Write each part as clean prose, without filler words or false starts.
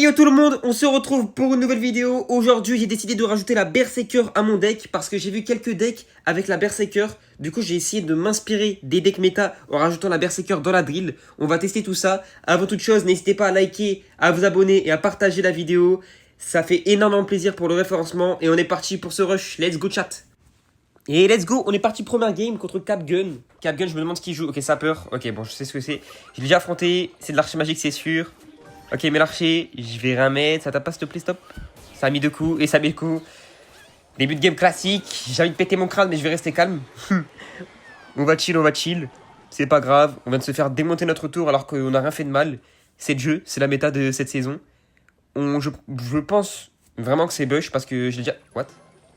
Hey yo tout le monde, on se retrouve pour une nouvelle vidéo. Aujourd'hui j'ai décidé de rajouter la Berserker à mon deck parce que j'ai vu quelques decks avec la Berserker. Du coup j'ai essayé de m'inspirer des decks méta en rajoutant la Berserker dans la drill. On va tester tout ça. Avant toute chose, n'hésitez pas à liker, à vous abonner et à partager la vidéo. Ça fait énormément plaisir pour le référencement et on est parti pour ce rush. Let's go chat. Et let's go, on est parti première game contre Capgun. Capgun, je me demande qui joue. Ok, Sapper. Ok, bon, je sais ce que c'est. Je l'ai déjà affronté, c'est de l'archer magique, c'est sûr. Ok, mais l'archer, je vais rien mettre. Ça tape pas, s'il te plaît, stop. Ça a mis 2 coups et ça met le coup. Début de game classique. J'ai envie de péter mon crâne, mais je vais rester calme. On va chill, on va chill. C'est pas grave. On vient de se faire démonter notre tour alors qu'on n'a rien fait de mal. C'est le jeu, c'est la méta de cette saison. Je pense vraiment que c'est Bush parce que je l'ai déjà. What?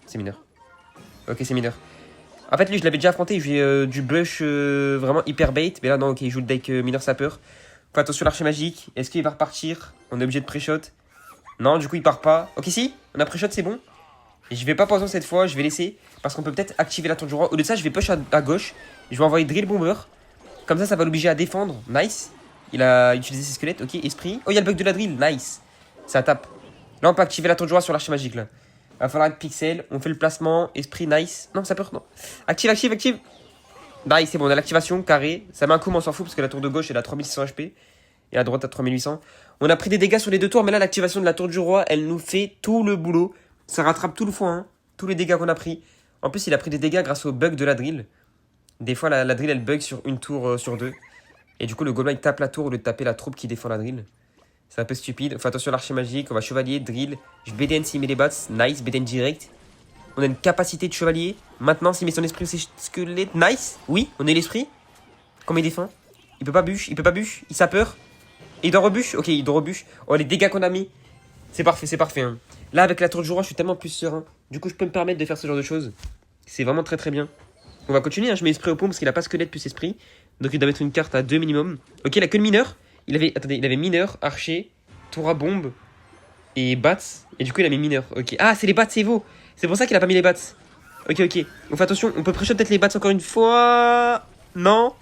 C'est mineur. Ok, c'est mineur. En fait, lui, je l'avais déjà affronté. J'ai du Bush vraiment hyper bait. Mais là, non, ok, il joue le deck mineur sapper. Fais attention à l'archer magique. Est-ce qu'il va repartir? On est obligé de pré-shot. Non, du coup, il part pas. Ok, si, on a pré-shot, c'est bon. Et je vais pas poison cette fois, je vais laisser. Parce qu'on peut peut-être activer la tour du roi. Au lieu de ça, je vais push à gauche. Je vais envoyer Drill Bomber. Comme ça va l'obliger à défendre. Nice. Il a utilisé ses squelettes. Ok, esprit. Oh, il y a le bug de la drill. Nice. Ça tape. Là, on peut activer la tour du roi sur l'archer magique. Là. Va falloir être pixel. On fait le placement. Esprit, nice. Non, ça peut. Non. Active, active, active. Nice, c'est bon, on a l'activation, carré. Ça met un coup, mais on s'en fout parce que la tour de gauche elle a 3600 HP. Et la droite à 3800. On a pris des dégâts sur les deux tours, mais là, l'activation de la tour du roi, elle nous fait tout le boulot. Ça rattrape tout le foin, hein, tous les dégâts qu'on a pris. En plus, il a pris des dégâts grâce au bug de la drill. Des fois, la drill, elle bug sur une tour sur deux. Et du coup, le gobelin, il tape la tour au lieu de taper la troupe qui défend la drill. C'est un peu stupide. Fais attention à l'archer magique. On va chevalier, drill. Je BDN s'il met les bats. Nice, BDN direct. On a une capacité de chevalier. Maintenant, s'il met son esprit, c'est squelette. Nice. Oui, on est l'esprit. Comment il défend? Il peut pas bûche, il peut pas bûche. Il a peur. Et il doit rebuche. Ok, il doit rebuche. Oh, les dégâts qu'on a mis. C'est parfait, c'est parfait. Hein. Là, avec la tour du roi, je suis tellement plus serein. Du coup, je peux me permettre de faire ce genre de choses. C'est vraiment très très bien. On va continuer. Hein. Je mets esprit au pont parce qu'il a pas squelette plus esprit. Donc, il doit mettre une carte à 2 minimum. Ok, il a que le mineur. Attendez, il avait mineur, archer, tour à bombe et bats. Et du coup, il a mis mineur. Ok. Ah, c'est les bats, c'est Evo. C'est pour ça qu'il a pas mis les bats. Ok, ok. On fait attention, on peut pré-shot peut-être les bats encore une fois. Non.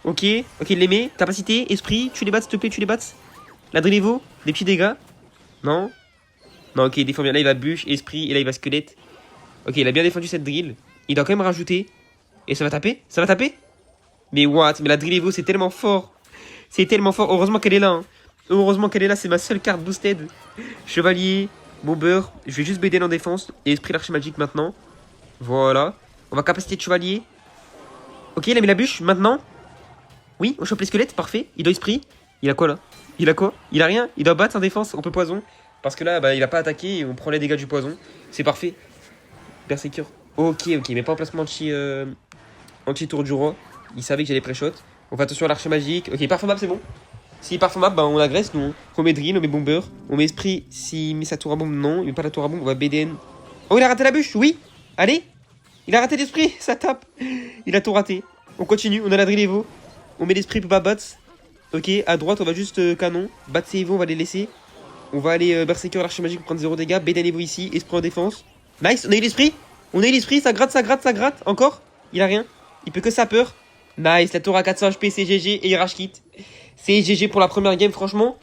Ok, ok, il les met. Capacité, esprit, tu les bats, s'il te plaît, tu les bats. La drill Evo, des petits dégâts. Non. Non, ok, il défend bien. Là, il va bûche, esprit, et là, il va squelette. Ok, il a bien défendu cette drill. Il doit quand même rajouter. Et ça va taper? Ça va taper? Mais what? Mais la drill Evo, c'est tellement fort. C'est tellement fort. Heureusement qu'elle est là. Hein. Heureusement qu'elle est là, c'est ma seule carte boosted. Chevalier, bomber. Je vais juste BDN en défense. Et esprit l'archer magique maintenant. Voilà. On va capacité de chevalier. Ok, il a mis la bûche maintenant. Oui, on chope les squelettes, parfait. Il doit esprit. Il a quoi là? Il a quoi? Il a rien. Il doit battre en défense. On peut poison. Parce que là, bah, il a pas attaqué et on prend les dégâts du poison. C'est parfait. Berserker. Ok, ok, mais pas en placement anti-tour du roi. Il savait que j'allais pré-shot. On fait attention à l'archer magique. Ok, performable, c'est bon. S'il est performable, bah, on agresse, nous. On met drill, on met bomber. On met esprit. S'il met sa tour à bombe, non. Il met pas la tour à bombe, on va BDN. Oh, il a raté la bûche, oui. Allez. Il a raté l'esprit, ça tape. Il a tout raté. On continue, on a la drill Evo. On met l'esprit, peut pas battre. Ok, à droite, on va juste canon. Battre ses Evo, on va les laisser. On va aller Berserker, l'archer magique pour prendre 0 dégâts. BDN Evo ici, esprit en défense. Nice, on a eu l'esprit. On a eu l'esprit, ça gratte, ça gratte, ça gratte. Encore. Il a rien. Il peut que ça peur. Nice, la tour à 400 HP, c'est GG et il rage kit. C'est GG pour la première game, franchement.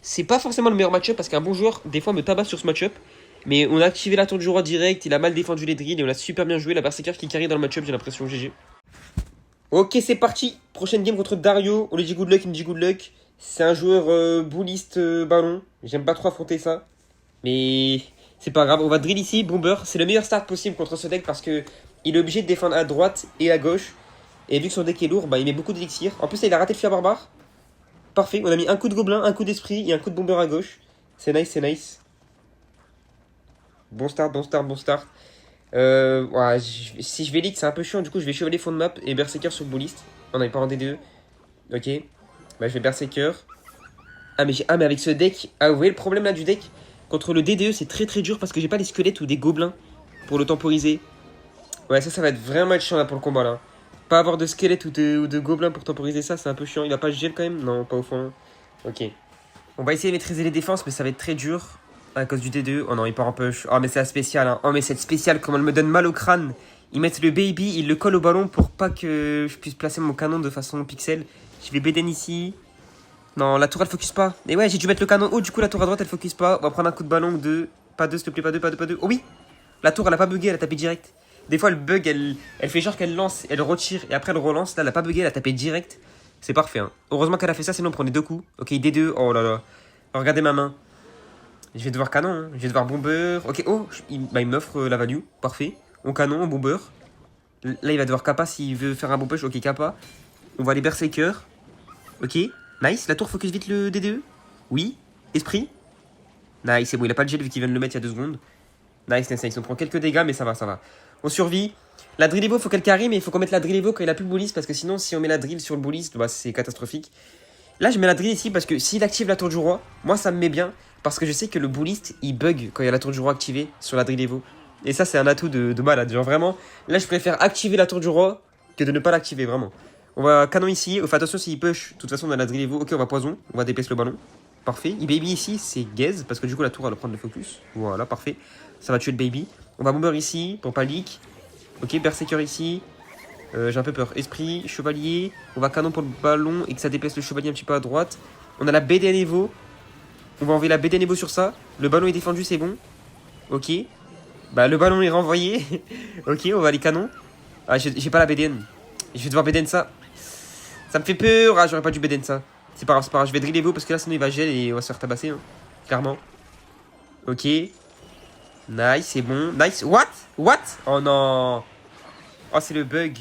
C'est pas forcément le meilleur match-up parce qu'un bon joueur, des fois, me tabasse sur ce match-up. Mais on a activé la tour du roi direct, il a mal défendu les drills et on a super bien joué. La Berserker qui carry dans le match-up, j'ai l'impression, GG. Ok, c'est parti. Prochaine game contre Dario. On lui dit good luck, il me dit good luck. C'est un joueur bouliste ballon. J'aime pas trop affronter ça. Mais c'est pas grave. On va drill ici, bomber. C'est le meilleur start possible contre ce deck parce que il est obligé de défendre à droite et à gauche. Et vu que son deck est lourd, bah, il met beaucoup d'élixir. En plus, là, il a raté le fer barbare. Parfait. On a mis un coup de gobelin, un coup d'esprit et un coup de bomber à gauche. C'est nice, c'est nice. Bon start, bon start, bon start. Ouais, si je vais leak, c'est un peu chiant. Du coup, je vais chevalier fond de map et berserker sur bouliste. On n'avait pas en DDE. Ok. Bah, je vais berserker. Ah, mais avec ce deck. Ah, vous voyez le problème là du deck? Contre le DDE, c'est très très dur parce que j'ai pas des squelettes ou des gobelins pour le temporiser. Ouais, ça va être vraiment chiant là pour le combat là. Pas avoir de squelette ou de gobelins pour temporiser ça, c'est un peu chiant. Il a pas gel quand même? Non, pas au fond. Ok. On va essayer de maîtriser les défenses, mais ça va être très dur. À cause du D2. Oh non, il part en push. Oh, mais c'est la spéciale. Hein. Oh, mais cette spéciale, comment elle me donne mal au crâne. Ils mettent le baby, ils le collent au ballon pour pas que je puisse placer mon canon de façon pixel. Je vais BDN ici. Non, la tour elle focus pas. Et ouais, j'ai dû mettre le canon haut, du coup la tour à droite elle focus pas. On va prendre un coup de ballon de. Pas deux, s'il te plaît, pas deux, pas deux, pas deux. Oh oui! La tour elle a pas bugué, elle a tapé direct. Des fois elle bug, elle fait genre qu'elle lance, elle retire et après elle relance. Là elle a pas bugué, elle a tapé direct. C'est parfait. Hein. Heureusement qu'elle a fait ça, sinon on prenait deux coups. Ok, D2. Oh là là. Regardez ma main. Je vais devoir canon, hein. Je vais devoir bomber. Ok, oh, il m'offre la value. Parfait. On canon, on bomber. Là, il va devoir kappa s'il veut faire un bon push. Ok, kappa. On va aller berserker. Ok, nice. La tour focus vite le DDE. Oui. Esprit. Nice, c'est bon, il a pas de gel vu qu'il vient de le mettre il y a 2 secondes. Nice, nice, nice. On prend quelques dégâts, mais ça va, ça va. On survit. La drill evo, faut qu'elle carry, mais il faut qu'on mette la drill evo quand il a plus le bullis. Parce que sinon, si on met la drill sur le bullis, bah, c'est catastrophique. Là, je mets la drill ici parce que s'il active la tour du roi, moi ça me met bien. Parce que je sais que le bullist il bug quand il y a la tour du roi activée sur la drill evo. Et ça, c'est un atout de malade. Genre vraiment, là je préfère activer la tour du roi que de ne pas l'activer, vraiment. On va canon ici. Fais attention s'il push. De toute façon, on a la drill evo. Ok, on va poison. On va déplacer le ballon. Parfait. Il baby ici, c'est gaze parce que du coup la tour elle va prendre le focus. Voilà, parfait. Ça va tuer le baby. On va bomber ici pour pas leak. Ok, berserker ici. J'ai un peu peur. Esprit, chevalier. On va canon pour le ballon et que ça déplace le chevalier un petit peu à droite. On a la BDN Evo. On va envoyer la BDN Evo sur ça. Le ballon est défendu, c'est bon. Ok. Bah, le ballon est renvoyé. Ok, on va aller canon. Ah, j'ai pas la BDN. Je vais devoir BDN ça. Ça me fait peur. Ah, j'aurais pas dû BDN ça. C'est pas grave, c'est pas grave. Je vais drill Evo parce que là, sinon il va gel et on va se faire tabasser. Hein. Clairement. Ok. Nice, c'est bon. Nice. What? What? Oh non. Oh, c'est le bug.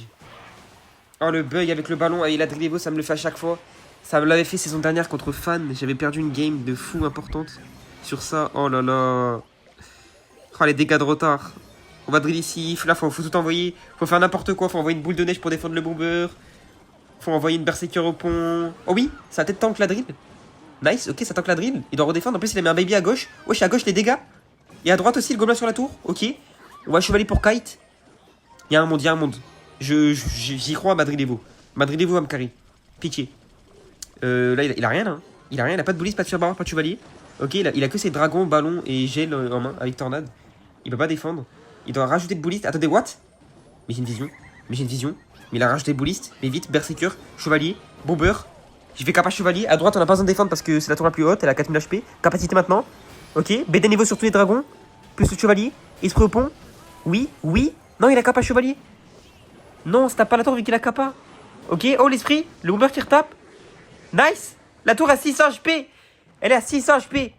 Oh, le bug avec le ballon et la drill Evo, ça me le fait à chaque fois. Ça me l'avait fait saison dernière contre Fan. J'avais perdu une game de fou importante sur ça. Oh là là. Oh, les dégâts de retard. On va drill ici. Là, faut tout envoyer. Faut faire n'importe quoi. Faut envoyer une boule de neige pour défendre le bomber. Faut envoyer une berserker au pont. Oh oui, ça a peut-être tank la drill. Nice, ok, ça tank la drill. Il doit redéfendre. En plus, il a mis un baby à gauche. Wesh, à gauche, les dégâts. Et à droite aussi, le gobelin sur la tour. Ok. On va chevalier pour kite. Il y a un monde, il y a un monde. J'y crois à Madrid Evo. Madrid Evo va me carry. Pitié. Là, il a rien, là. Il a rien, il a pas de bullies, pas de firbar, pas de chevalier. Ok, il a que ses dragons, ballons et gel en main avec tornade. Il peut pas défendre. Il doit rajouter de bullies. Attendez, what? Mais j'ai une vision. Mais j'ai une vision. Mais il a rajouté bullies. Mais vite, berserker, chevalier, bomber. Je vais capa chevalier. À droite, on a pas besoin de défendre parce que c'est la tour la plus haute. Elle a 4000 HP. Capacité maintenant. Ok, BD niveau sur tous les dragons. Plus le chevalier. Esprit au pont. Oui, oui. Non, il a capa chevalier. Non, ça tape pas la tour vu qu'il a capa. Ok, oh l'esprit. Le bomber qui retape. Nice. La tour a 600 HP. Elle est à 600 HP.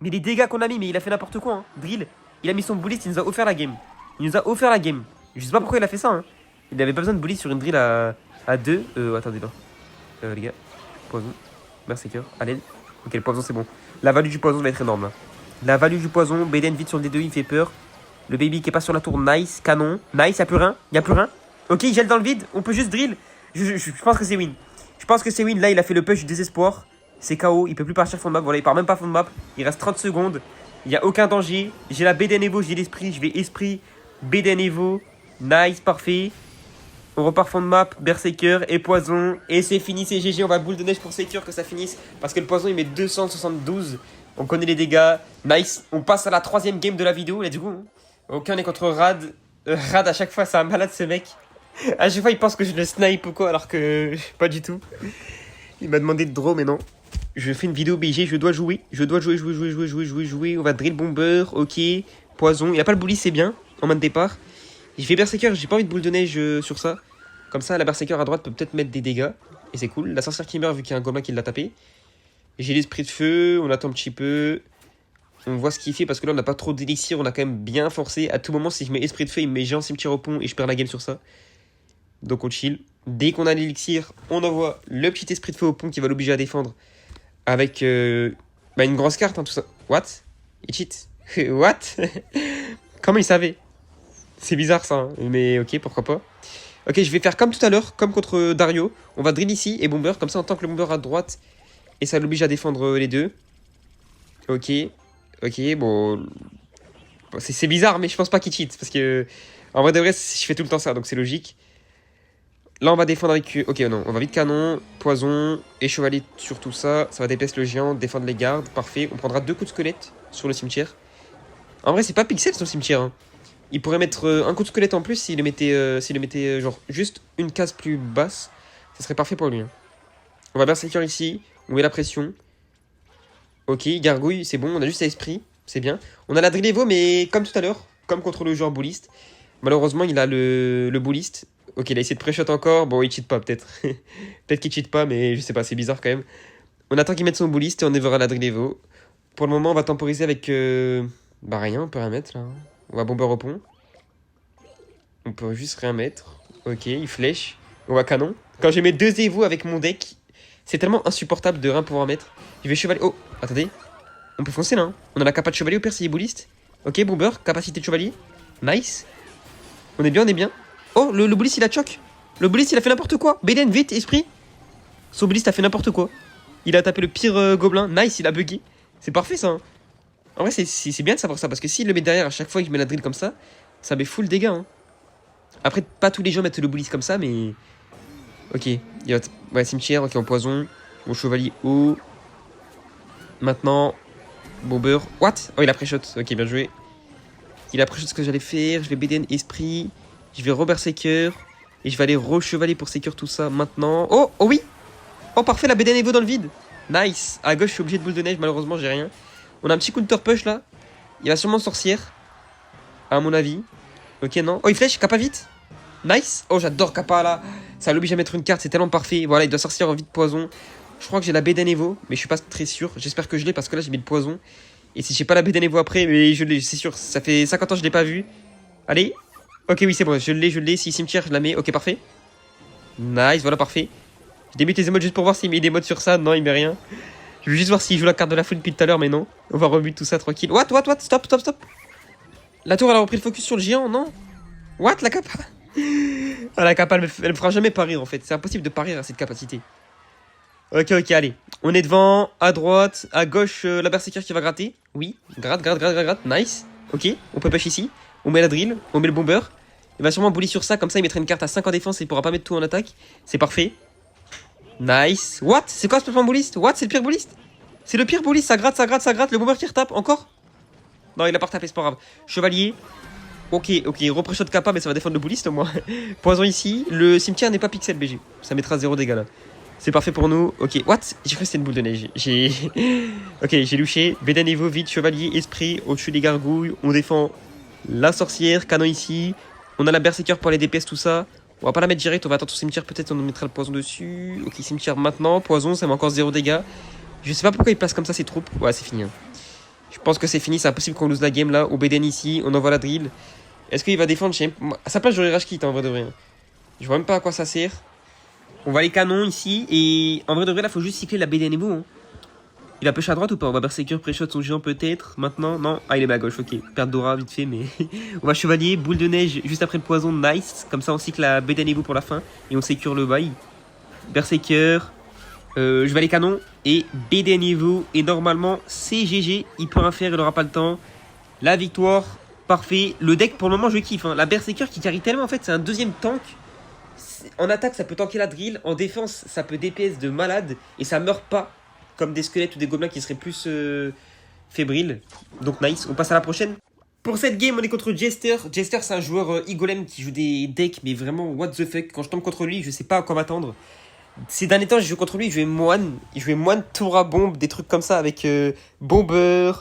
Mais les dégâts qu'on a mis, mais il a fait n'importe quoi. Hein. Drill. Il a mis son bullet, il nous a offert la game. Il nous a offert la game. Je sais pas pourquoi il a fait ça. Hein. Il n'avait pas besoin de bullet sur une drill à 2. Attendez, là. Les gars. Poison. Berserker. Allez. Ok, le poison, c'est bon. La value du poison va être énorme. Là. La value du poison. BDN vite sur le D2, il fait peur. Le baby qui est pas sur la tour. Nice. Canon. Nice. Y'a plus rien. Y'a plus rien. Ok, il gèle dans le vide. On peut juste drill. Je pense que c'est win. Je pense que c'est win. Là, il a fait le push du désespoir. C'est KO. Il peut plus partir fond de map. Voilà, il part même pas fond de map. Il reste 30 secondes. Il n'y a aucun danger. J'ai la BDN Evo. J'ai l'esprit. Je vais esprit. BDN Evo. Nice. Parfait. On repart fond de map. Berserker et poison. Et c'est fini. C'est GG. On va boule de neige pour Secure que ça finisse. Parce que le poison, il met 272. On connaît les dégâts. Nice. On passe à la 3ème game de la vidéo. Let's go. Ok, on est contre Rad. Rad, à chaque fois, c'est un malade ce mec. À chaque fois, il pense que je le snipe ou quoi, alors que pas du tout. Il m'a demandé de draw, mais non. Je fais une vidéo BG, je dois jouer. Je dois jouer. On va drill bomber, ok. Poison. Il n'y a pas le bully, c'est bien. En main de départ. Je fais berserker, j'ai pas envie de boule de neige sur ça. Comme ça, la berserker à droite peut peut-être mettre des dégâts. Et c'est cool. La sorcière qui meurt vu qu'il y a un gobelin qui l'a tapé. J'ai l'esprit de feu, on attend un petit peu. On voit ce qu'il fait parce que là on n'a pas trop d'élixir, on a quand même bien forcé. À tout moment, si je mets esprit de feu, il me met géant cimetière au pont et je perds la game sur ça. Donc on chill. Dès qu'on a l'élixir, on envoie le petit esprit de feu au pont qui va l'obliger à défendre. Avec une grosse carte, hein, tout ça. What? Il cheat. What? Comment il savait? C'est bizarre ça, hein. Mais ok, pourquoi pas. Ok, je vais faire comme tout à l'heure, comme contre Dario. On va drill ici et bomber, comme ça on tank le bomber à droite. Et ça l'oblige à défendre les deux. Ok. Ok, bon. C'est bizarre, mais je pense pas qu'il cheat. Parce que, en vrai de vrai, je fais tout le temps ça, donc c'est logique. Là, on va défendre avec... Ok, non, on va vite canon, poison et chevalier sur tout ça. Ça va déplacer le géant, défendre les gardes. Parfait. On prendra 2 coups de squelette sur le cimetière. En vrai, c'est pas pixel son cimetière. Hein. Il pourrait mettre un coup de squelette en plus s'il le mettait genre juste une case plus basse. Ça serait parfait pour lui. Hein. On va berserker ici. On met la pression. Ok, gargouille, c'est bon, on a juste à esprit. C'est bien. On a la drill Evo, mais comme tout à l'heure, comme contre le joueur bouliste. Malheureusement, il a le bouliste. Ok, il a essayé de pré-shot encore. Bon, il cheat pas, peut-être. Peut-être qu'il cheat pas, mais je sais pas, c'est bizarre quand même. On attend qu'il mette son bouliste et on verra la drill Evo. Pour le moment, on va temporiser avec... Bah rien, on peut rien mettre, là. On va bomber au pont. On peut juste rien mettre. Ok, il flèche. On va canon. Quand je mets 2 Evo avec mon deck, c'est tellement insupportable de rien pouvoir mettre. Je vais chevalier... Oh, attendez. On peut foncer, là. Hein. On a la capa de chevalier au pire, s'il est bouliste. Ok, bomber, capacité de chevalier. Nice. On est bien, on est bien. Oh, le bouliste, il a choc. Le bouliste, il a fait n'importe quoi. Beden, vite, esprit. Son bouliste a fait n'importe quoi. Il a tapé le pire gobelin. Nice, il a bugué. C'est parfait, ça. Hein. En vrai, c'est bien de savoir ça. Parce que s'il le met derrière à chaque fois que je mets la drill comme ça met full dégâts. Hein. Après, pas tous les gens mettent le bouliste comme ça, mais... Ok. Ouais, cimetière, ok, en poison. Mon chevalier haut. Maintenant... Bomber. What? Oh, il a pré-shot. Ok, bien joué. Il a pré-shot ce que j'allais faire. Je vais BDN esprit. Je vais Robert Seeker. Et je vais aller re-chevaler pour Seeker tout ça maintenant. Oh, oh oui. Oh, parfait, la BDN Evo dans le vide. Nice. À gauche, je suis obligé de boule de neige. Malheureusement, j'ai rien. On a un petit counter push là. Il va sûrement sorcière. À mon avis. Ok, non. Oh, il flèche. Kappa vite. Nice. Oh, j'adore Kappa là. Ça l'oblige à mettre une carte. C'est tellement parfait. Voilà, il doit sortir en vide poison. Je crois que j'ai la BDN Evo. Mais je suis pas très sûr. J'espère que je l'ai parce que là, j'ai mis le poison. Et si j'ai pas la BDN Evo après, mais je l'ai, c'est sûr. Ça fait 50 ans que je l'ai pas vu. Allez. Ok, oui, c'est bon. Je l'ai. Si cimetière, je la mets. Ok, parfait. Nice. Voilà, parfait. Je débute les émotes juste pour voir s'il met des modes sur ça. Non, il met rien. Je veux juste voir s'il joue la carte de la foule depuis tout à l'heure, mais non. On va rebut tout ça tranquille. What? Stop. La tour, elle a repris le focus sur le géant, non? What? La capa? Ah, la capa, elle me fera jamais parir en fait. C'est impossible de parir à cette capacité. Ok, allez. On est devant, à droite, à gauche, la berserker qui va gratter. Oui, gratte. Nice. Ok, on peut push ici. On met la drill, on met le bomber. Il va sûrement bully sur ça, comme ça il mettra une carte à 5 en défense et il pourra pas mettre tout en attaque. C'est parfait. Nice. What? C'est quoi ce placement bouliste? What? C'est le pire bouliste? C'est le pire bouliste, ça gratte. Le bomber qui retape, encore? Non, il a pas retapé, c'est pas grave. Chevalier. Ok, repré-shot kappa, mais ça va défendre le bouliste au moins. Poison ici. Le cimetière n'est pas pixel BG. Ça mettra 0 dégâts là. C'est parfait pour nous. Ok, what? J'ai cru que c'était une boule de neige. Ok, j'ai louché. Beden Evo, vide, chevalier, esprit. Au-dessus des gargouilles. On défend la sorcière. Canon ici. On a la berserker pour les DPS, tout ça. On va pas la mettre direct. On va attendre au cimetière. Peut-être on mettra le poison dessus. Ok, cimetière maintenant. Poison, ça met encore 0 dégâts. Je sais pas pourquoi il place comme ça ses troupes. Ouais, c'est fini. Hein. Je pense que c'est fini. C'est impossible qu'on lose la game là. Au Beden ici. On envoie la drill. Est-ce qu'il va défendre? À sa place, j'aurais rage kit en vrai de vrai. Je vois même pas à quoi ça sert. On va les canons ici. Et en vrai de vrai, là, faut juste cycler la BDN Evo. Hein. Il a push à droite ou pas? On va berserker, pré-shot son géant peut-être. Maintenant, non. Ah, il est à gauche, ok. Perte d'aura vite fait, mais. On va chevalier, boule de neige juste après le poison. Nice. Comme ça, on cycle la BDN Evo pour la fin. Et on sécure le bail. Berserker. Je vais les canons. Et BDN Evo. Et normalement, c'est GG. Il peut rien faire, il aura pas le temps. La victoire. Parfait. Le deck, pour le moment, je kiffe. Hein. La berserker qui carry tellement, en fait, c'est un deuxième tank. En attaque, ça peut tanker la drill. En défense, ça peut DPS de malade. Et ça meurt pas. Comme des squelettes ou des gobelins qui seraient plus fébriles. Donc nice. On passe à la prochaine. Pour cette game, on est contre Jester. Jester, c'est un joueur e-golem qui joue des decks. Mais vraiment, what the fuck. Quand je tombe contre lui, je sais pas à quoi m'attendre. Ces derniers temps, j'ai joué contre lui. Je jouais moine, tour à bombe. Des trucs comme ça avec bomber,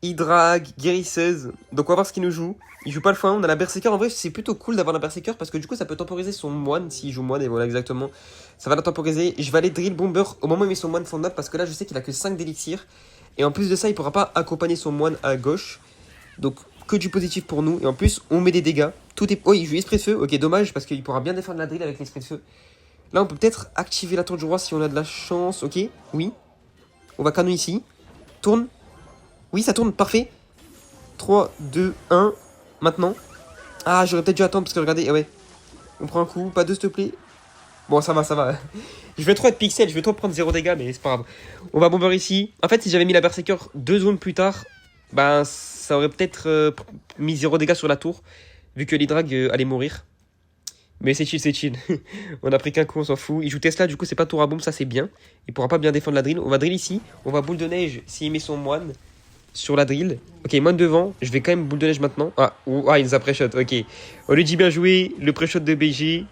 Hydrag, guérisseuse. Donc on va voir ce qu'il nous joue. Il joue pas le foin, on a la berserker. En vrai, c'est plutôt cool d'avoir la berserker parce que du coup, ça peut temporiser son moine s'il joue moine. Et voilà, exactement. Ça va la temporiser. Je vais aller drill bomber au moment où il met son moine fond up parce que là, je sais qu'il a que 5 d'élixir. Et en plus de ça, il pourra pas accompagner son moine à gauche. Donc, que du positif pour nous. Et en plus, on met des dégâts. Tout est. Oh, il joue esprit de feu. Ok, dommage parce qu'il pourra bien défendre la drill avec l'esprit de feu. Là, on peut peut-être activer la tour du roi si on a de la chance. Ok, oui. On va canon ici. Tourne. Oui, ça tourne, parfait. 3, 2, 1. Maintenant. Ah, j'aurais peut-être dû attendre parce que regardez, ouais. On prend un coup, pas deux s'il te plaît. Bon, ça va. Je vais trop être pixel, je vais trop prendre 0 dégâts, mais c'est pas grave. On va bomber ici. En fait, si j'avais mis la berserker 2 zones plus tard, ben ça aurait peut-être mis 0 dégâts sur la tour, vu que l'Hydrag allait mourir. Mais c'est chill. On a pris qu'un coup, on s'en fout. Il joue Tesla, du coup, c'est pas tour à bombe, ça c'est bien. Il pourra pas bien défendre la drill. On va drill ici. On va boule de neige s'il met son moine sur la drill. Ok, moine devant. Je vais quand même boule de neige maintenant. Ah, il nous a pré-shot. Ok. On lui dit bien joué. Le pré-shot de BG.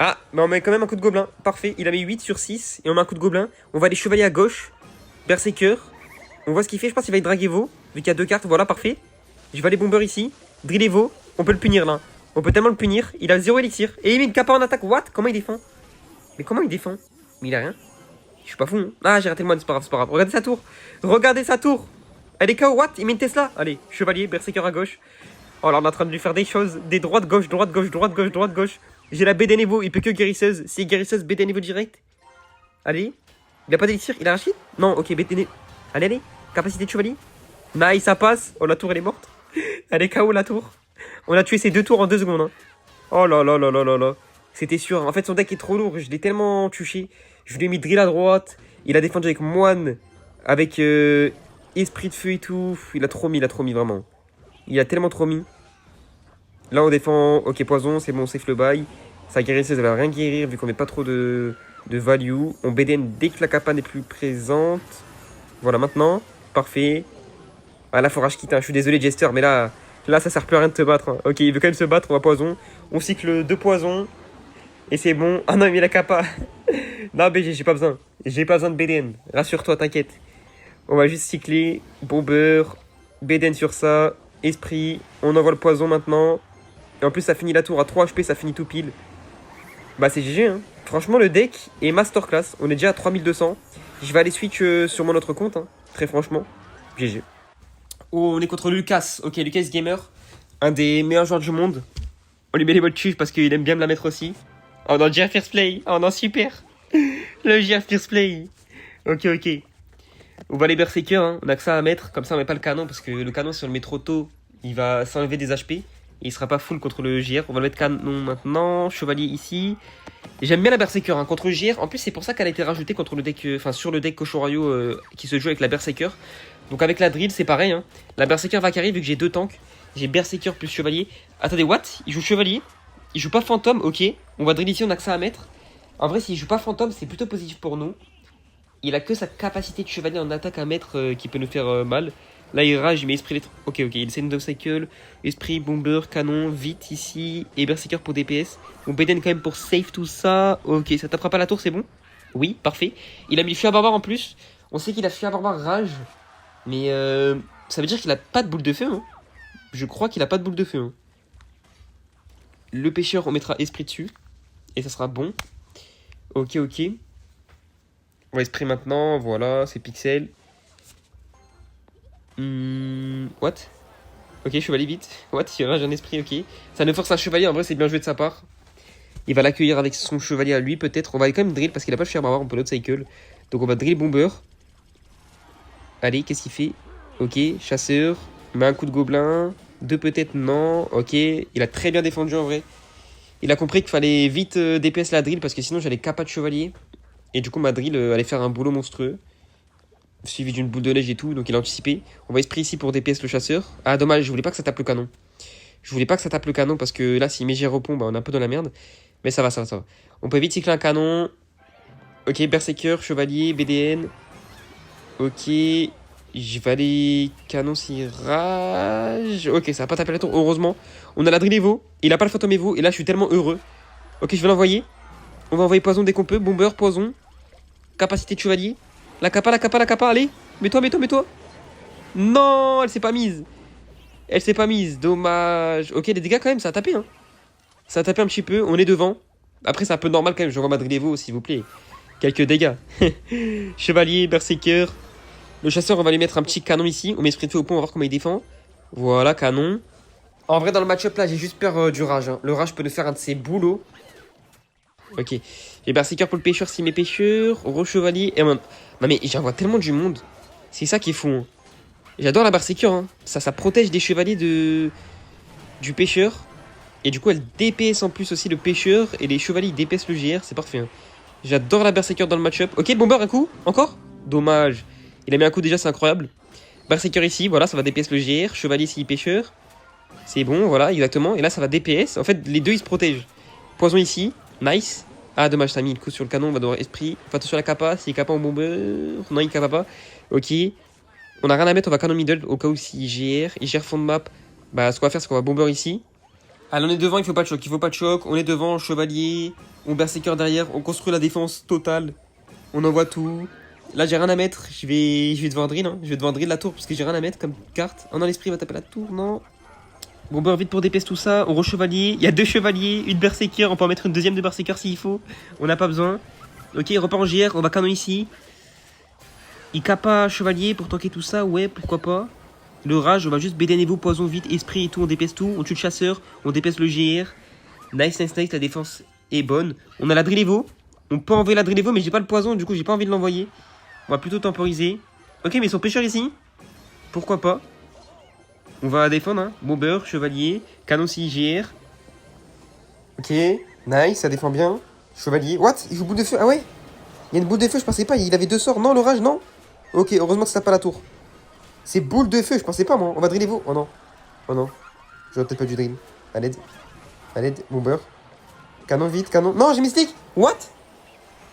Ah, mais on met quand même un coup de gobelin. Parfait, il a mis 8 sur 6. Et on met un coup de gobelin. On va aller chevalier à gauche. Berserker. On voit ce qu'il fait. Je pense qu'il va y draguer Evo. Vu qu'il y a 2 cartes. Voilà, parfait. Je vais aller bomber ici. Drill Evo. On peut le punir là. On peut tellement le punir. Il a 0 élixir. Et il met une capa en attaque. What? Comment il défend? Mais comment il défend? Mais il a rien. Je suis pas fou. Hein. Ah, j'ai raté le moine. C'est pas grave, c'est pas grave. Regardez sa tour. Regardez sa tour. Elle est KO. What? Il met une Tesla. Allez, chevalier. Berserker à gauche. Oh là, on est en train de lui faire des choses. Des droites, gauche, droite, gauche, droite, gauche, droite, gauche. J'ai la BD Evo, il peut que guérisseuse. Si guérisseuse, BD Evo direct. Allez. Il a pas d'élixir, il a Rachid? Non, ok, BD. Allez, allez. Capacité de chevalier. Nice, ça passe. Oh, la tour, elle est morte. Elle est KO, la tour. On a tué ses 2 tours en 2 secondes. Hein. Oh là là là là là là. C'était sûr. En fait, son deck est trop lourd. Je l'ai tellement touché. Je lui ai mis drill à droite. Il a défendu avec moine. Avec esprit de feu et tout. Il a trop mis vraiment. Il a tellement trop mis. Là, on défend. Ok, poison, c'est bon, on safe le bail. Sa guérisseuse, elle va rien guérir vu qu'on met pas trop de value. On BDN dès que la capa n'est plus présente. Voilà, maintenant. Parfait. Ah, là, faut rage quitter. Hein. Je suis désolé, Jester, mais là, ça sert plus à rien de te battre. Hein. Ok, il veut quand même se battre. On va poison. On cycle 2 poisons. Et c'est bon. Ah non, il met la capa. Non, BG, j'ai pas besoin. J'ai pas besoin de BDN. Rassure-toi, t'inquiète. On va juste cycler. Bomber. BDN sur ça. Esprit. On envoie le poison maintenant. Et en plus, ça finit la tour à 3 HP, ça finit tout pile. Bah, c'est GG, hein. Franchement, le deck est masterclass. On est déjà à 3200. Je vais aller switch sur mon autre compte, hein. Très franchement. GG. Oh, on est contre Lucas. Ok, Lucas Gamer. Un des meilleurs joueurs du monde. On lui met les mots de chuve parce qu'il aime bien me la mettre aussi. Oh non, GR First Play. Oh non, super. Le GR First Play. Ok, ok. On va les berserker, hein. On a que ça à mettre. Comme ça, on met pas le canon parce que le canon, si on le met trop tôt, il va s'enlever des HP. Et il sera pas full contre le JR. On va le mettre canon maintenant. Chevalier ici. J'aime bien la Berserker hein, contre le JR. En plus, c'est pour ça qu'elle a été rajoutée contre le deck, sur le deck Cochon Royaux qui se joue avec la Berserker. Donc avec la drill, c'est pareil. Hein. La Berserker va carry vu que j'ai 2 tanks. J'ai Berserker plus Chevalier. Attendez, what? Il joue Chevalier. Il joue pas Fantôme, ok. On va drill ici, on a que ça à mettre. En vrai, s'il joue pas Fantôme, c'est plutôt positif pour nous. Il a que sa capacité de Chevalier en attaque à mettre qui peut nous faire mal. Là, il rage, il met esprit. Ok, ok, il essaie de cycle. Esprit, bomber, canon, vite ici. Et berserker pour DPS. On BDN quand même pour save tout ça. Ok, ça tapera pas la tour, c'est bon? Oui, parfait. Il a mis feu à barbare en plus. On sait qu'il a feu à barbare rage. Mais ça veut dire qu'il a pas de boule de feu. Hein. Je crois qu'il a pas de boule de feu. Hein. Le pêcheur, on mettra esprit dessus. Et ça sera bon. Ok, ok. On va esprit maintenant. Voilà, c'est pixel. What? Ok, chevalier vite. What? Il rage un esprit, ok. Ça ne force un chevalier, en vrai, c'est bien joué de sa part. Il va l'accueillir avec son chevalier à lui, peut-être. On va quand même drill parce qu'il a pas de cher barbare, on peut l'autre cycle. Donc on va drill bomber. Allez, qu'est-ce qu'il fait? Ok, chasseur. Met un coup de gobelin. 2 peut-être, non. Ok, il a très bien défendu en vrai. Il a compris qu'il fallait vite DPS la drill parce que sinon j'allais capa de chevalier. Et du coup, ma drill allait faire un boulot monstrueux. Suivi d'une boule de neige et tout, donc il a anticipé. On va esprit ici pour DPS le chasseur. Ah dommage, je voulais pas que ça tape le canon. Je voulais pas que ça tape le canon parce que là si Mégère repond, bah on est un peu dans la merde. Mais ça va, ça va, ça va. On peut vite cycler un canon. Ok, Berserker, Chevalier, BDN. Ok, je vais aller canon si rage. Ok, ça va pas taper la tour, heureusement. On a la drill Evo, il a pas le fantôme Evo, et là je suis tellement heureux. Ok, je vais l'envoyer. On va envoyer poison dès qu'on peut, bomber, poison. Capacité de chevalier. La capa, allez. Mets-toi, mets-toi, mets-toi. Non, elle s'est pas mise. Elle s'est pas mise, dommage. Ok, les dégâts quand même, ça a tapé. Hein. Ça a tapé un petit peu, on est devant. Après, c'est un peu normal quand même, je vois Madrid Evo, s'il vous plaît. Quelques dégâts. Chevalier, berserker. Le chasseur, on va lui mettre un petit canon ici. On met esprit de feu au pont, on va voir comment il défend. Voilà, canon. En vrai, dans le match-up là, j'ai juste peur du rage. Hein. Le rage peut nous faire un de ses boulots. Ok. J'ai berserker pour le pêcheur, si mes pêcheurs. Gros chevalier. Et non mais j'en tellement du monde. C'est ça qui est fou. Hein. J'adore la berserker. Hein. Ça protège des chevaliers du pêcheur. Et du coup, elle DPS en plus aussi le pêcheur. Et les chevaliers ils DPS le GR. C'est parfait. Hein. J'adore la berserker dans le match-up. Ok, bomber, un coup. Encore. Dommage. Il a mis un coup déjà, c'est incroyable. Berserker ici. Voilà, ça va DPS le GR. Chevalier ici, pêcheur. C'est bon, voilà, exactement. Et là, ça va DPS. En fait, les deux, ils se protègent. Poison ici. Nice. Ah, dommage, ça a mis le coup sur le canon. On va devoir esprit. Faut attention à la capa. S'il capa en bomber. Non, il capa pas. Ok. On a rien à mettre. On va canon middle. Au cas où si il gère fond de map. Bah, ce qu'on va faire, c'est qu'on va bomber ici. Allez, on est devant, il faut pas de choc, il faut pas de choc. On est devant, chevalier. On berserker derrière, on construit la défense totale. On envoie tout. Là, j'ai rien à mettre. Je vais devoir drill, hein. Je vais devoir drill la tour parce que j'ai rien à mettre comme carte. Oh non, l'esprit va taper la tour, non. Bon, vite pour DPS tout ça. On re-chevalier. Il y a 2 chevaliers, une berserker. On peut en mettre une deuxième de berserker s'il faut. On n'a pas besoin. Ok, il repart en JR. On va canon ici. Il capa chevalier pour tanker tout ça. Ouais, pourquoi pas. Le rage, on va juste BD niveau, poison vite, esprit et tout. On dépêche tout. On tue le chasseur. On dépêche le GR. Nice. La défense est bonne. On a la drill evo. On peut envoyer la drill evo, mais j'ai pas le poison. Du coup, j'ai pas envie de l'envoyer. On va plutôt temporiser. Ok, mais ils sont pêcheurs ici. Pourquoi pas. On va défendre, hein. Bomber, chevalier, canon CIGR. Ok, nice, ça défend bien. Chevalier. What? Il joue boule de feu. Ah ouais? Il y a une boule de feu, je pensais pas. Il avait 2 sorts. Non, le rage, non. Ok, heureusement que ça tape pas la tour. C'est boule de feu, je pensais pas, moi. On va driller vous. Oh non. Oh non. J'aurais peut-être pas dû drill. À l'aide. Bomber. Canon vite, canon. Non, j'ai mystique. What?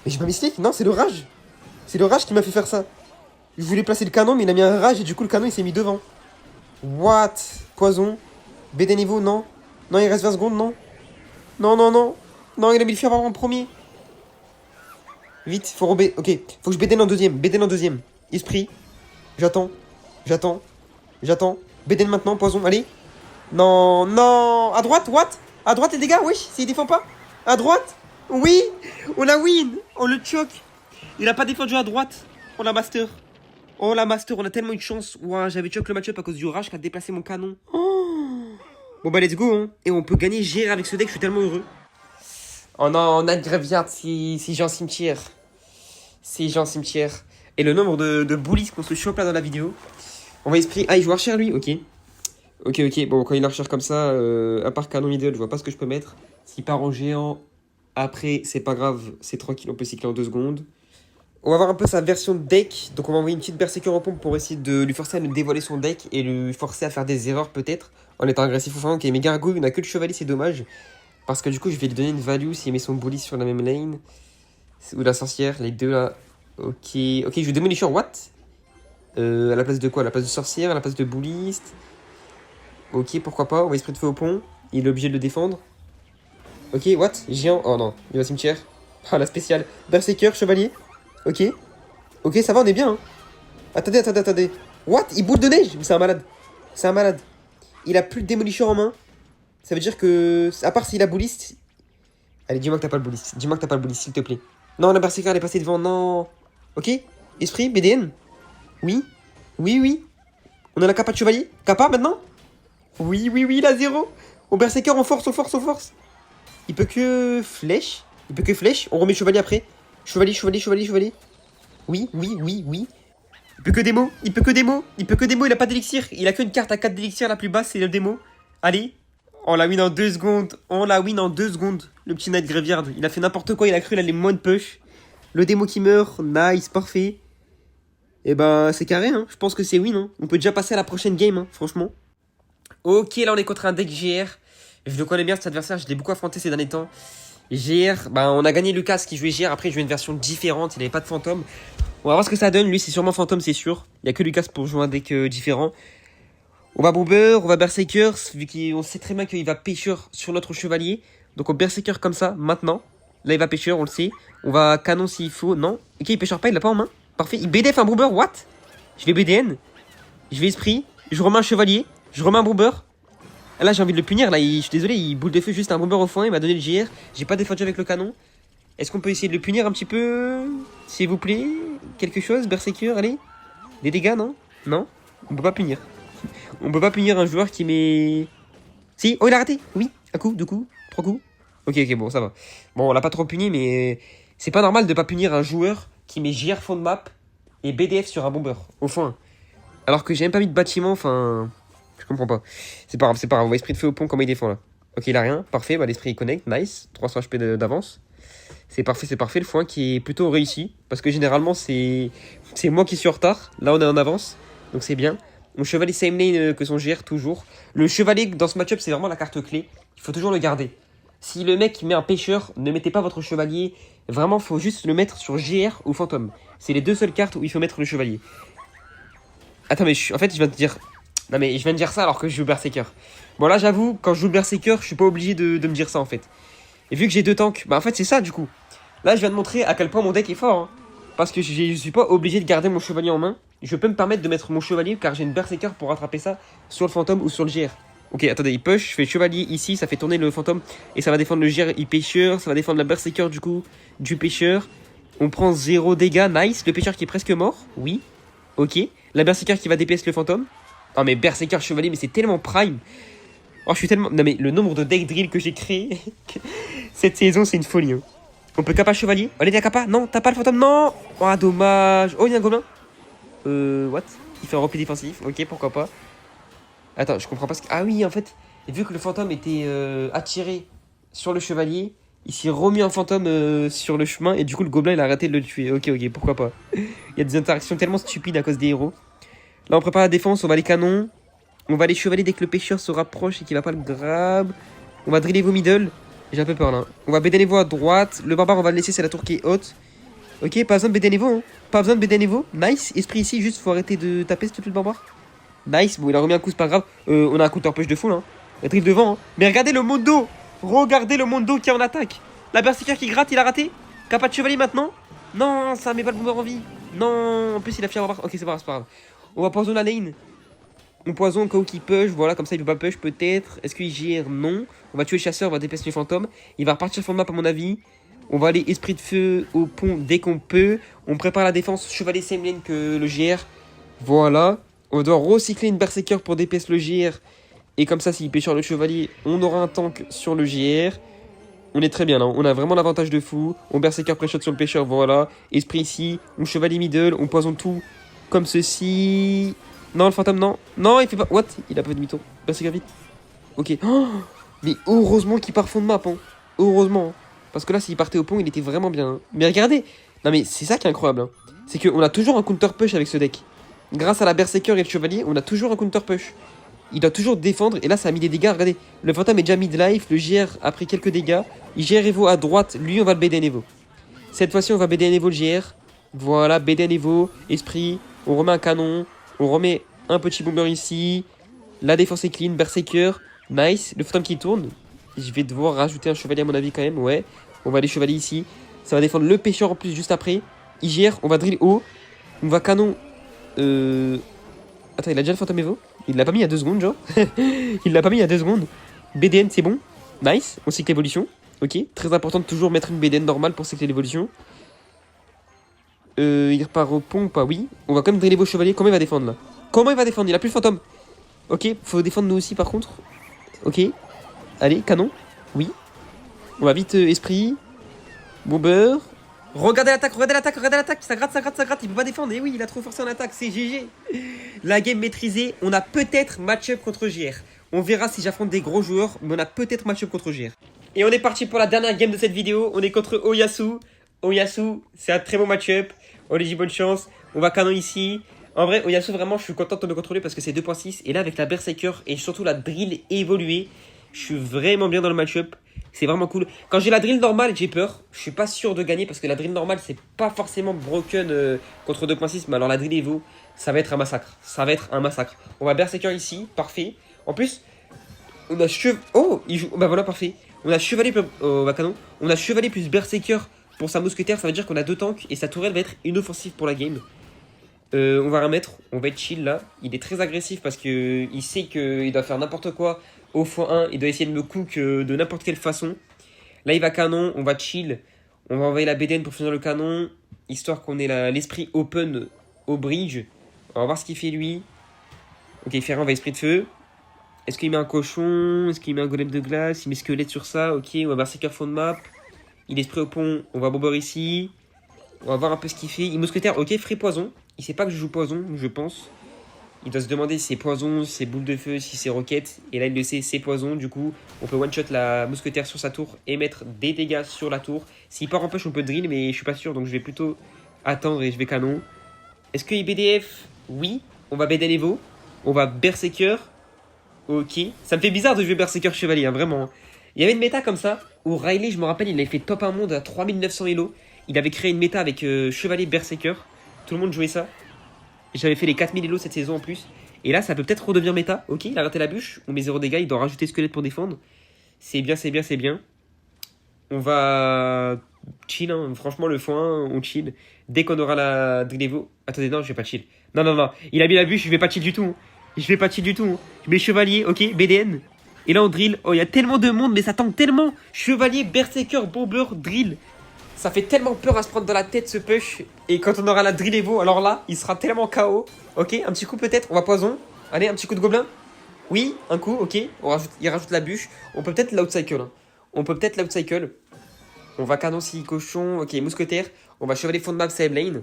Mais j'ai pas mystique. Non, c'est le rage. C'est le rage qui m'a fait faire ça. Je voulais placer le canon, mais il a mis un rage et du coup, le canon il s'est mis devant. What? Poison. BD niveau, non. Non, il reste 20 secondes, non. Non, il a mis le fer en premier. Vite, faut rober. Ok, faut que je BDN en deuxième. BDN en deuxième. Esprit. J'attends. BDN maintenant, poison, allez. Non. À droite, what? À droite, les dégâts, wesh, s'il défend pas. À droite. Oui, on a win. On le choque. Il a pas défendu à droite. On a master. Oh la master, on a tellement eu de chance. Ouah, j'avais choc le match-up à cause du rage qui a déplacé mon canon. Oh. Bon bah let's go, hein. Et on peut gagner GR avec ce deck, je suis tellement heureux. Oh non, on a Graveyard, c'est Jean Cimetière. C'est Jean Cimetière. Et le nombre de bullies qu'on se chope là dans la vidéo. On va esprit. Ah, il joue Archer lui, ok. Ok. Bon, quand il Archer comme ça, à part canon middle, je vois pas ce que je peux mettre. S'il part en géant, après, c'est pas grave, c'est tranquille, on peut cycler en 2 secondes. On va voir un peu sa version de deck. Donc on va envoyer une petite berserker en pompe pour essayer de lui forcer à nous dévoiler son deck et lui forcer à faire des erreurs peut-être en étant agressif ou enfin. Ok, mais Gargouille, il n'a que le chevalier, c'est dommage. Parce que du coup, je vais lui donner une value s'il met son bully sur la même lane. Ou la sorcière, les deux là. Ok, je vais Demolition, what? À la place de quoi? À la place de sorcière, à la place de bulliste. Ok, pourquoi pas, on va esprit de feu au pont. Il est obligé de le défendre. Ok, what? Géant, oh non, il va cimetière. Ah, la spéciale. Berserker, chevalier. Ok, ça va, on est bien. Hein. Attendez. What? Il boule de neige? C'est un malade. Il a plus de démolition en main. Ça veut dire que, à part s'il a bouliste. Allez, dis-moi que t'as pas le bouliste. S'il te plaît. Non, la berserker, elle est passée devant. Non. Ok. Esprit, BDN. Oui. On a la capa de chevalier. Capa maintenant? Oui, la 0. Au berserker, on force. Il peut que flèche. On remet chevalier après. Chevalier. Oui. Il peut que démo. Il a pas d'élixir. Il a qu'une carte à 4 d'élixir. La plus basse, c'est le démo. Allez. On la win en 2 secondes. Le petit Knight Graveyard. Il a fait n'importe quoi. Il a cru là les moins de push. Le démo qui meurt. Nice, parfait. Et ben, c'est carré. Hein. Je pense que c'est win. Hein. On peut déjà passer à la prochaine game. Hein, franchement. Ok, là, on est contre un deck GR. Je le connais bien cet adversaire. Je l'ai beaucoup affronté ces derniers temps. GR, bah on a gagné Lucas qui jouait GR, après il jouait une version différente, il n'avait pas de fantôme. On va voir ce que ça donne, lui c'est sûrement fantôme c'est sûr. Il n'y a que Lucas pour jouer un deck différent. On va Bomber, on va Berserker, vu qu'on sait très bien qu'il va pêcheur sur notre chevalier. Donc on Berserker comme ça, maintenant. Là il va pêcheur, on le sait. On va canon s'il faut, non. Ok il pêcheur pas, il l'a pas en main. Parfait, il BDF un Bomber, what? Je vais BDN, je vais esprit, je remets un chevalier, je remets un Bomber. Là j'ai envie de le punir, là je suis désolé, il boule de feu juste un bomber au fond, il m'a donné le GR. J'ai pas défendu avec le canon. Est-ce qu'on peut essayer de le punir un petit peu? S'il vous plaît? Quelque chose, Berserker, allez. Des dégâts, non? Non? On peut pas punir. On peut pas punir un joueur qui met... Si, oh il a raté. Oui, un coup, 2 coups, 3 coups. Ok, bon ça va. Bon on l'a pas trop puni mais... C'est pas normal de pas punir un joueur qui met GR fond de map et BDF sur un bomber, au fond. Alors que j'ai même pas mis de bâtiment, enfin... Je comprends pas. C'est pas grave. On va esprit de feu au pont, comment il défend là. Ok, il a rien. Parfait. Bah, l'esprit il connecte. Nice. 300 HP d'avance. C'est parfait. Le foin qui est plutôt réussi. Parce que généralement, c'est moi qui suis en retard. Là, on est en avance. Donc, c'est bien. Mon chevalier same lane que son GR, toujours. Le chevalier, dans ce match-up, c'est vraiment la carte clé. Il faut toujours le garder. Si le mec met un pêcheur, ne mettez pas votre chevalier. Vraiment, il faut juste le mettre sur GR ou fantôme. C'est les 2 seules cartes où il faut mettre le chevalier. Attends, mais en fait, je viens de te dire... Non mais je viens de dire ça alors que je joue Berserker. Bon là j'avoue, quand je joue Berserker, je suis pas obligé de me dire ça en fait. Et vu que j'ai 2 tanks, bah en fait c'est ça du coup. Là je viens de montrer à quel point mon deck est fort. Hein. Parce que je suis pas obligé de garder mon chevalier en main. Je peux me permettre de mettre mon chevalier car j'ai une Berserker pour rattraper ça sur le fantôme ou sur le GR. Ok, attendez, il push, je fais chevalier ici, ça fait tourner le fantôme et ça va défendre le GR, il pêcheur, ça va défendre la Berserker du coup, du pêcheur. On prend 0 dégâts, nice. Le pêcheur qui est presque mort, oui. Ok, la Berserker qui va DPS le fantôme. Non mais Berserker chevalier, mais c'est tellement prime. Oh, je suis tellement... Non mais le nombre de deck drill que j'ai créé cette saison, c'est une folie. Hein. On peut capa chevalier. Allez, t'as capa. Non, t'as pas le fantôme. Non. Oh, dommage. Oh, il y a un gobelin. What? Il fait un repli défensif. Ok, pourquoi pas. Attends, je comprends pas ce que... Ah oui, en fait, vu que le fantôme était attiré sur le chevalier, il s'est remis un fantôme sur le chemin et du coup, le gobelin, il a arrêté de le tuer. Ok, ok, pourquoi pas. Il y a des interactions tellement stupides à cause des héros. Là, on prépare la défense. On va les canons. On va les chevaliers dès que le pêcheur se rapproche et qu'il va pas le grab. On va driller vos middle. J'ai un peu peur là. On va BD Nevo à droite. Le barbare, on va le laisser, c'est la tour qui est haute. Ok, pas besoin de BD Nevo. Hein. Pas besoin de BD Nevo. Nice. Esprit ici, juste faut arrêter de taper s'il te plaît le barbare. Nice. Bon, il a remis un coup, c'est pas grave. On a un counter push de fou là. Hein. Il drill devant. Hein. Mais regardez le Mondo. Regardez le Mondo qui est en attaque. La Berserker qui gratte, il a raté. Capa de chevalier maintenant. Non, ça met pas le bomber en vie. Non, en plus il a fait un barbare. Ok, c'est pas grave, c'est pas grave. On va poison la lane. On poison au cas où qu'il push, voilà, comme ça il peut pas push peut-être. Est-ce qu'il gère? Non. On va tuer le chasseur, on va dépêcher les fantômes. Il va repartir fond de map à mon avis. On va aller esprit de feu au pont dès qu'on peut. On prépare la défense, chevalier same lane que le GR. Voilà. On doit recycler une berserker pour DPS le GR. Et comme ça, s'il pêcheur le chevalier, on aura un tank sur le GR. On est très bien là, on a vraiment l'avantage de fou. On berserker pré-shot sur le pêcheur, voilà. Esprit ici, on chevalier middle, on poison tout comme ceci. Non, le fantôme, non. Non, il fait pas... What? Il a pas fait demi-tour. Berserker vite. Ok. Oh, mais heureusement qu'il part fond de map. Hein. Heureusement. Hein. Parce que là, s'il partait au pont, il était vraiment bien. Hein. Mais regardez. Non, mais c'est ça qui est incroyable. Hein. C'est qu'on a toujours un counter push avec ce deck. Grâce à la berserker et le chevalier, on a toujours un counter push. Il doit toujours défendre. Et là, ça a mis des dégâts. Regardez. Le fantôme est déjà mid-life. Le GR a pris quelques dégâts. Il GR Evo à droite. Lui, on va le BD Evo. Cette fois-ci, on va BD Evo le GR. Voilà, BD Evo. Esprit. On remet un canon. On remet un petit bomber ici. La défense est clean. Berserker. Nice. Le fantôme qui tourne. Je vais devoir rajouter un chevalier à mon avis quand même. Ouais. On va aller chevalier ici. Ça va défendre le pêcheur en plus juste après. Il gère. On va drill haut. On va canon. Attends, il a déjà le fantôme Evo? Il l'a pas mis il y a 2 secondes, genre. Il l'a pas mis il y a 2 secondes. BDN, c'est bon. Nice. On cycle l'évolution. Ok. Très important de toujours mettre une BDN normale pour cycler l'évolution. Il repart au pont, pas oui. On va quand même driller vos chevaliers. Comment il va défendre là? Comment il va défendre? Il a plus le fantôme. Ok, faut défendre nous aussi par contre. Ok. Allez, canon. Oui. On va vite esprit. Bomber. Regardez l'attaque, regardez l'attaque, regardez l'attaque. Ça gratte, ça gratte, ça gratte. Il peut pas défendre. Et oui, il a trop forcé en attaque. C'est GG. La game maîtrisée. On a peut-être match-up contre GR. On verra si j'affronte des gros joueurs. Mais on a peut-être match-up contre GR. Et on est parti pour la dernière game de cette vidéo. On est contre Oyasu. Oyasu, c'est un très bon match-up. On lui dit bonne chance. On va canon ici. En vrai, Oyasu, vraiment, je suis content de me contrôler parce que c'est 2.6. Et là, avec la Berserker et surtout la drill évoluée, je suis vraiment bien dans le match-up. C'est vraiment cool. Quand j'ai la drill normale, j'ai peur. Je suis pas sûr de gagner parce que la drill normale, c'est pas forcément broken contre 2.6. Mais alors la drill Evo, ça va être un massacre. Ça va être un massacre. On va Berserker ici, parfait. En plus, on a Oh, il joue. Bah voilà, parfait. On a chevalier canon. On a chevalier plus Berserker pour sa mousquetaire. Ça veut dire qu'on a 2 tanks et sa tourelle va être inoffensive pour la game. On va remettre, on va être chill là. Il est très agressif parce que il sait qu'il doit faire n'importe quoi au x1. Il doit essayer de me cook de n'importe quelle façon. Là, il va canon, on va chill. On va envoyer la BDN pour finir le canon. Histoire qu'on ait l'esprit open au bridge. On va voir ce qu'il fait lui. Ok, Ferrand va esprit de feu. Est-ce qu'il met un cochon? Est-ce qu'il met un golem de glace? Il met squelette sur ça. Ok, on va berserker fond de map. Il est esprit au pont. On va bomber ici. On va voir un peu ce qu'il fait. Il mousquetaire, ok, free poison. Il sait pas que je joue poison, je pense. Il doit se demander si c'est poison, si c'est boule de feu, si c'est roquette. Et là, il le sait, c'est poison. Du coup, on peut one-shot la mousquetaire sur sa tour et mettre des dégâts sur la tour. S'il part en push, on peut drill, mais je suis pas sûr. Donc, je vais plutôt attendre et je vais canon. Est-ce qu'il BDF? Oui. On va BD Evo. On va Berserker. Ok. Ça me fait bizarre de jouer Berserker Chevalier, hein, vraiment. Il y avait une méta comme ça, où Riley, je me rappelle, il avait fait top 1 monde à 3900 elo. Il avait créé une méta avec Chevalier Berserker. Tout le monde jouait ça. J'avais fait les 4000 elo cette saison en plus. Et là, ça peut peut-être redevenir méta. Ok, il a raté la bûche. On met 0 dégâts. Il doit rajouter squelette pour défendre. C'est bien, c'est bien, c'est bien. On va chill, hein. Franchement, le foin, on chill. Dès qu'on aura la Drilevo. Attendez, non, je vais pas chill. Non, non, non. Il a mis la bûche, je vais pas chill du tout, hein. Je vais pas chill du tout, hein. Je mets chevalier, ok, BDN. Et là, on drill. Oh, il y a tellement de monde, mais ça tank tellement. Chevalier, berserker, bomber, drill. Ça fait tellement peur à se prendre dans la tête ce push. Et quand on aura la Drilevo, alors là, il sera tellement KO. Ok, un petit coup peut-être. On va poison. Allez, un petit coup de gobelin. Oui, un coup, ok. Il rajoute la bûche. On peut peut-être l'outcycle, hein. On peut peut-être l'outcycle. On va canon si cochon. Ok, mousquetaire. On va chevalier fond de map, save lane.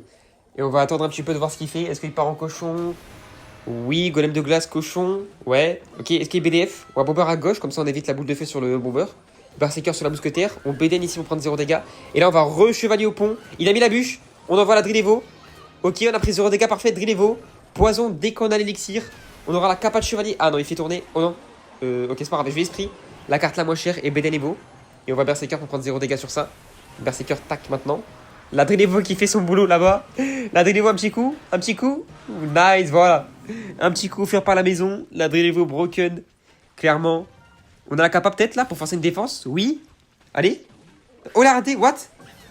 Et on va attendre un petit peu de voir ce qu'il fait. Est-ce qu'il part en cochon? Oui, golem de glace, cochon. Ouais. Ok, est-ce qu'il est BDF? On va bomber à gauche, comme ça on évite la boule de feu sur le bomber. Berserker sur la mousquetaire. On BDN ici pour prendre 0 dégâts. Et là on va re-chevalier au pont. Il a mis la bûche. On envoie la Drilevo. Ok, on a pris 0 dégâts, parfait. Drilevo. Poison dès qu'on a l'élixir. On aura la capa de chevalier. Ah non, il fait tourner. Oh non. Ok, c'est pas grave. Je vais esprit. La carte la moins chère et BDN Evo. Et on va Berserker pour prendre 0 dégâts sur ça. Berserker tac maintenant. La Drilevo qui fait son boulot là-bas. La Drilevo un petit coup. Un petit coup. Nice, voilà. Un petit coup offert par la maison. La Drilevo broken. Clairement. On a la capa peut-être là pour forcer une défense. Oui. Allez. Oh, il a raté. What?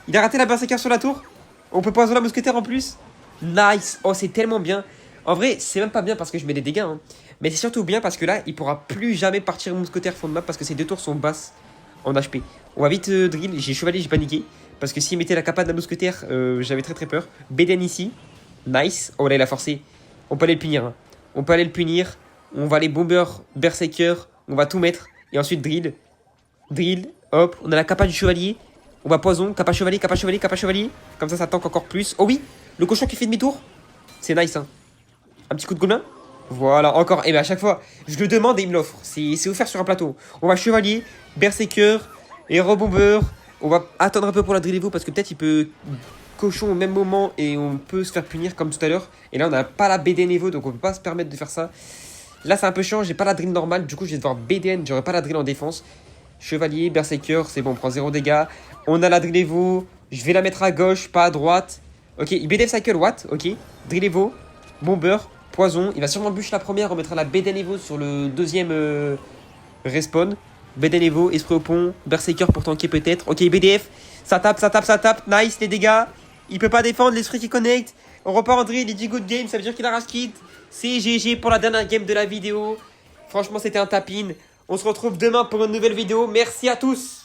Il a raté la Berserker sur la tour. On peut poison la mousquetaire en plus. Nice. Oh, c'est tellement bien. En vrai, c'est même pas bien parce que je mets des dégâts. Hein. Mais c'est surtout bien parce que là, il pourra plus jamais partir mousquetaire fond de map parce que ces deux tours sont basses en HP. On va vite drill. J'ai chevalier, j'ai paniqué. Parce que s'il mettait la capa de la mousquetaire, j'avais très très peur. BDN ici. Nice. Oh là, il a forcé. On peut aller le punir. Hein. On peut aller le punir. On va aller bomber, berserker. On va tout mettre. Et ensuite drill. Drill. Hop. On a la capa du chevalier. On va poison. Capa chevalier, capa chevalier, capa chevalier. Comme ça tank encore plus. Oh oui. Le cochon qui fait demi-tour. C'est nice. Hein. Un petit coup de gobelin. Voilà, encore. Et bien à chaque fois, je le demande et il me l'offre. C'est offert sur un plateau. On va chevalier, berserker et rebomber. On va attendre un peu pour la Drilevo parce que peut-être il peut cochon au même moment et on peut se faire punir comme tout à l'heure. Et là, on n'a pas la BDN Evo donc on peut pas se permettre de faire ça. Là, c'est un peu chiant. J'ai pas la drill normale. Du coup, je vais devoir BDN. J'aurai pas la drill en défense. Chevalier, berserker, c'est bon, on prend 0 dégâts. On a la Drilevo. Je vais la mettre à gauche, pas à droite. Ok, il BDF cycle, what? Ok, Drilevo, bomber. Poison, il va sûrement bûcher la première, on mettra la BDN Evo sur le deuxième respawn. BDN Evo, esprit au pont, berserker pour tanker peut-être. Ok, BDF, ça tape, ça tape, ça tape. Nice les dégâts. Il peut pas défendre, l'esprit qui connecte. On repart en drill, il dit good game, ça veut dire qu'il a rage kit. C'est GG pour la dernière game de la vidéo. Franchement, c'était un tap-in. On se retrouve demain pour une nouvelle vidéo. Merci à tous.